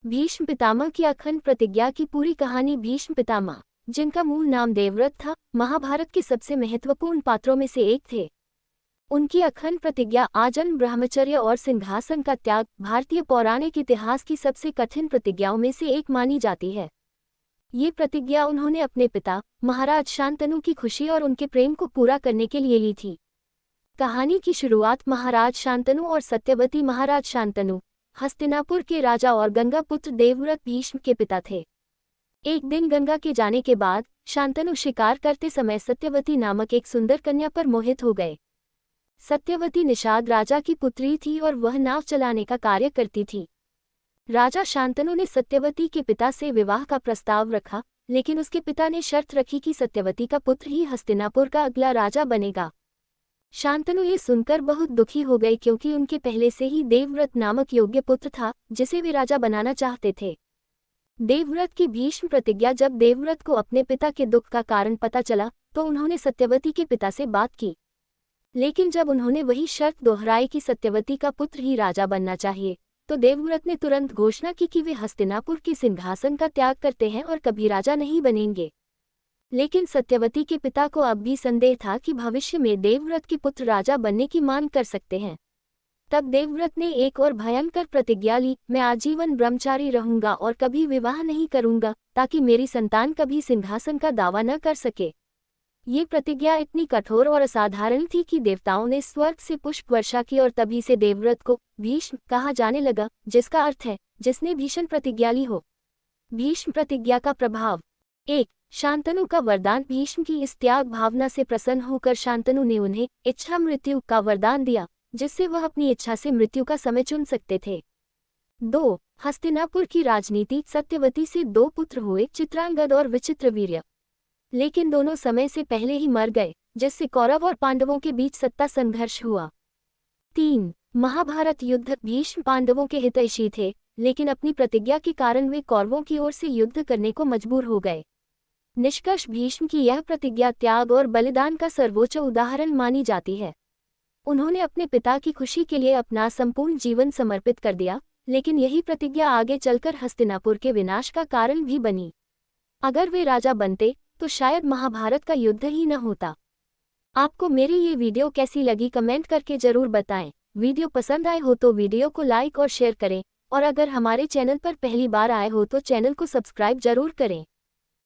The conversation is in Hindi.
भीष्म पितामह की अखंड प्रतिज्ञा की पूरी कहानी। भीष्म पितामह, जिनका मूल नाम देवव्रत था, महाभारत के सबसे महत्वपूर्ण पात्रों में से एक थे। उनकी अखंड प्रतिज्ञा, आजन्म ब्रह्मचर्य और सिंहासन का त्याग, भारतीय पौराणिक इतिहास की सबसे कठिन प्रतिज्ञाओं में से एक मानी जाती है। ये प्रतिज्ञा उन्होंने अपने पिता महाराज शांतनु की खुशी और उनके प्रेम को पूरा करने के लिए ली थी। कहानी की शुरुआत महाराज शांतनु और सत्यवती। महाराज शांतनु हस्तिनापुर के राजा और गंगा पुत्र देवव्रत भीष्म के पिता थे। एक दिन गंगा के जाने के बाद शांतनु शिकार करते समय सत्यवती नामक एक सुंदर कन्या पर मोहित हो गए। सत्यवती निषाद राजा की पुत्री थी और वह नाव चलाने का कार्य करती थी। राजा शांतनु ने सत्यवती के पिता से विवाह का प्रस्ताव रखा, लेकिन उसके पिता ने शर्त रखी कि सत्यवती का पुत्र ही हस्तिनापुर का अगला राजा बनेगा। शांतनु ये सुनकर बहुत दुखी हो गए, क्योंकि उनके पहले से ही देवव्रत नामक योग्य पुत्र था जिसे वे राजा बनाना चाहते थे। देवव्रत की भीष्म प्रतिज्ञा। जब देवव्रत को अपने पिता के दुख का कारण पता चला तो उन्होंने सत्यवती के पिता से बात की, लेकिन जब उन्होंने वही शर्त दोहराई कि सत्यवती का पुत्र ही राजा बनना चाहिए, तो देवव्रत ने तुरंत घोषणा की कि वे हस्तिनापुर के सिंहासन का त्याग करते हैं और कभी राजा नहीं बनेंगे। लेकिन सत्यवती के पिता को अब भी संदेह था कि भविष्य में देवव्रत के पुत्र राजा बनने की मांग कर सकते हैं। तब देवव्रत ने एक और भयंकर प्रतिज्ञा ली, मैं आजीवन ब्रह्मचारी रहूंगा और कभी विवाह नहीं करूंगा, ताकि मेरी संतान कभी सिंहासन का दावा न कर सके। ये प्रतिज्ञा इतनी कठोर और असाधारण थी कि देवताओं ने स्वर्ग से पुष्प वर्षा की और तभी से देवव्रत को भीष्म कहा जाने लगा, जिसका अर्थ है जिसने भीषण प्रतिज्ञा ली हो। भीष्म प्रतिज्ञा का प्रभाव। 1. शांतनु का वरदान। भीष्म की इस त्याग भावना से प्रसन्न होकर शांतनु ने उन्हें इच्छा मृत्यु का वरदान दिया, जिससे वह अपनी इच्छा से मृत्यु का समय चुन सकते थे। 2. हस्तिनापुर की राजनीति। सत्यवती से 2 पुत्र हुए, चित्रांगद और विचित्रवीर्य, लेकिन दोनों समय से पहले ही मर गए, जिससे कौरव और पांडवों के बीच सत्ता संघर्ष हुआ। 3. महाभारत युद्ध। भीष्म पांडवों के हितैषी थे, लेकिन अपनी प्रतिज्ञा के कारण वे कौरवों की ओर से युद्ध करने को मजबूर हो गए। निष्कर्ष, भीष्म की यह प्रतिज्ञा त्याग और बलिदान का सर्वोच्च उदाहरण मानी जाती है। उन्होंने अपने पिता की खुशी के लिए अपना संपूर्ण जीवन समर्पित कर दिया, लेकिन यही प्रतिज्ञा आगे चलकर हस्तिनापुर के विनाश का कारण भी बनी। अगर वे राजा बनते तो शायद महाभारत का युद्ध ही न होता। आपको मेरी ये वीडियो कैसी लगी कमेंट करके जरूर बताएं। वीडियो पसंद आए हो तो वीडियो को लाइक और शेयर करें, और अगर हमारे चैनल पर पहली बार आए हो तो चैनल को सब्सक्राइब जरूर करें।